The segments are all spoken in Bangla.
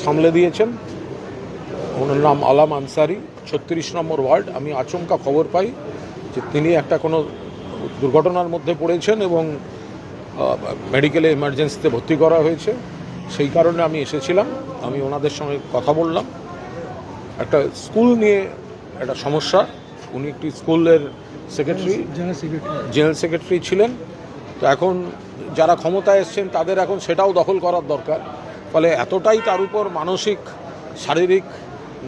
সামলে দিয়েছেন। ওনার নাম আলাম আনসারি, 36 নম্বর ওয়ার্ড। আমি আচমকা খবর পাই যে তিনি একটা কোনো দুর্ঘটনার মধ্যে পড়েছেন এবং মেডিকেলে এমার্জেন্সিতে ভর্তি করা হয়েছে। সেই কারণে আমি এসেছিলাম। আমি ওনাদের সঙ্গে কথা বললাম। একটা স্কুল নিয়ে একটা সমস্যা। উনি একটি স্কুলের জেনারেল সেক্রেটারি ছিলেন। তো এখন যারা ক্ষমতায় এসছেন তাদের এখন সেটাও দখল করার দরকার। ফলে এতটাই তার উপর মানসিক, শারীরিক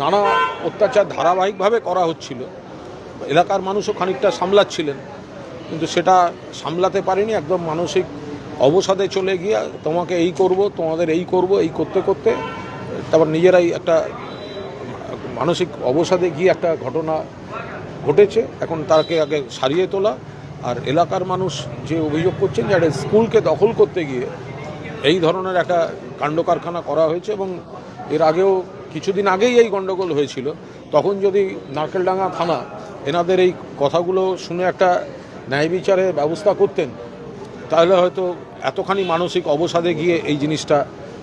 নানা অত্যাচার ধারাবাহিকভাবে করা হচ্ছিল। এলাকার মানুষও খানিকটা সামলাচ্ছিলেন, কিন্তু সেটা সামলাতে পারেনি। একদম মানসিক অবসাদে চলে গিয়ে তোমাকে এই করব, তোমাদের এই করব, এই করতে করতে তারপর নিজেরাই একটা মানসিক অবসাদে গিয়ে একটা ঘটনা ঘটেছে। এখন তাকে আগে সারিয়ে তোলা। আর এলাকার মানুষ যে অভিযোগ করছেন যে একটা স্কুলকে দখল করতে গিয়ে এই ধরনের একটা কাণ্ডকারখানা করা হয়েছে। এবং এর আগেও কিছুদিন আগেই এই গণ্ডগোল হয়েছিল। তখন যদি নারকেলডাঙ্গা থানা এনাদের এই কথাগুলো শুনে একটা ন্যায় বিচারের ব্যবস্থা করতেন, তাহলে হয়তো এতখানি মানসিক অবসাদে গিয়ে এই জিনিসটা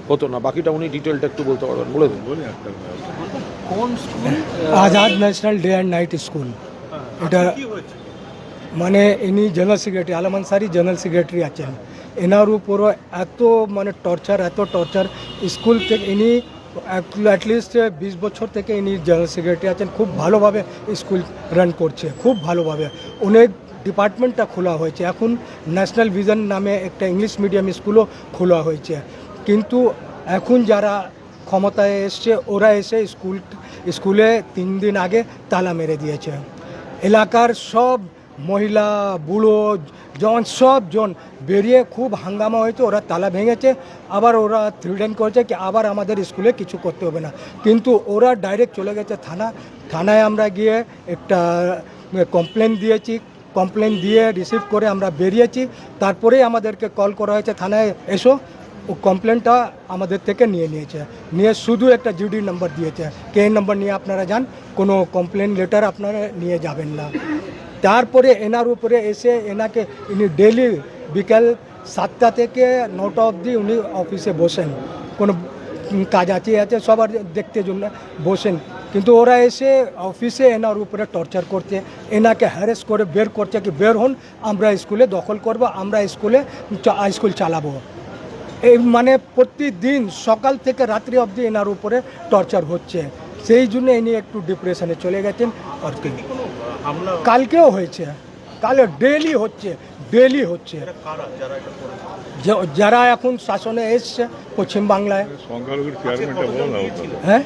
হতো না। বাকিটা উনি ডিটেলটা একটু বলতে পারবেন, বলে দিন। Azad national day and night school, এটা মানে ইনি general secretary, Alam Ansari general secretary আছেন। এনার উপরও এত এত টর্চার স্কুল থেকে। ইনি অ্যাটলিস্ট 20 বছর থেকে ইনি জেনারেল সেক্রেটারি আছেন। খুব ভালোভাবে স্কুল রান করছে, খুব ভালোভাবে। অনেক ডিপার্টমেন্টটা খোলা হয়েছে। এখন ন্যাশনাল ভিশন নামে একটা ইংলিশ মিডিয়াম স্কুলও খোলা হয়েছে। কিন্তু এখন যারা ক্ষমতায় এসছে ওরা এসে স্কুলে 3 দিন আগে তালা মেরে দিয়েছে। এলাকার সব মহিলা, বুড়ো, জওয়ান সবজন বেরিয়ে খুব হাঙ্গামা হয়েছে। ওরা তালা ভেঙেছে, আবার ওরা থ্রিটেন করেছে কি আবার আমাদের স্কুলে কিছু করতে হবে না। কিন্তু ওরা ডাইরেক্ট চলে গেছে থানায়। আমরা গিয়ে একটা কমপ্লেন দিয়েছি। কমপ্লেন দিয়ে রিসিভ করে আমরা বেরিয়েছি। তারপরেই আমাদেরকে কল করা হয়েছে থানায় এসো। ও কমপ্লেনটা আমাদের থেকে নিয়ে শুধু একটা জিডি নাম্বার দিয়েছে। কে নাম্বার নিয়ে আপনারা যান, কোনো কমপ্লেন লেটার আপনারা নিয়ে যাবেন না। তারপরে এনার উপরে এসে ইনি ডেলি বিকাল 7টা থেকে 9টা অবধি উনি অফিসে বসেন। কোনো কাজ আছে সবার দেখতে জন্য বসেন। কিন্তু ওরা এসে অফিসে এনার উপরে টর্চার করছে, এনাকে হ্যারেস করে বের করছে কি বের হন, আমরা স্কুলে দখল করব, আমরা স্কুল চালাবো। এই মানে প্রতিদিন সকাল থেকে রাত্রি অবধি এনার উপরে টর্চার হচ্ছে। সেই জন্য ইনি একটু ডিপ্রেশনে চলে গেছেন। আর কি কালকেও হয়েছে, কালে ডেলি হচ্ছে। যারা এখন শাসনে এসছে পশ্চিমবাংলায়। হ্যাঁ,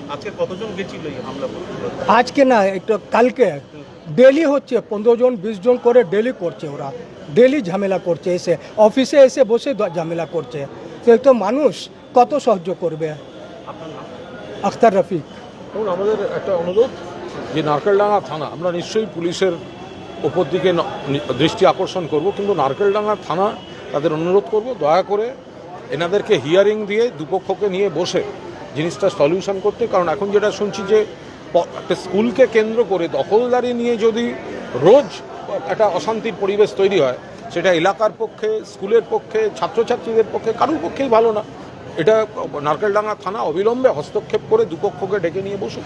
আজকে না, একটু কালকে ডেলি হচ্ছে। 15 জন 20 জন করে ডেলি করছে। ওরা ডেলি ঝামেলা করছে, এসে অফিসে এসে বসে ঝামেলা করছে। তো মানুষ কত সহ্য করবে? আখতার রফিক। আমাদের একটা অনুরোধ যে নারকেলডাঙ্গা থানা, আমরা নিশ্চয়ই পুলিশের ওপর দিকে দৃষ্টি আকর্ষণ করব, কিন্তু নারকেলডাঙ্গা থানা তাদের অনুরোধ করব দয়া করে এনাদেরকে হিয়ারিং দিয়ে দুপক্ষকে নিয়ে বসে জিনিসটা সলিউশন করতে। কারণ এখন যেটা শুনছি যে একটা স্কুলকে কেন্দ্র করে দখলদারি নিয়ে যদি রোজ একটা অশান্তির পরিবেশ তৈরি হয়, সেটা এলাকার পক্ষে, স্কুলের পক্ষে, ছাত্রছাত্রীদের পক্ষে কারোর পক্ষেই ভালো না। এটা নারকেলডাঙ্গা থানা অবিলম্বে হস্তক্ষেপ করে দুপক্ষকে ডেকে নিয়ে বসুক।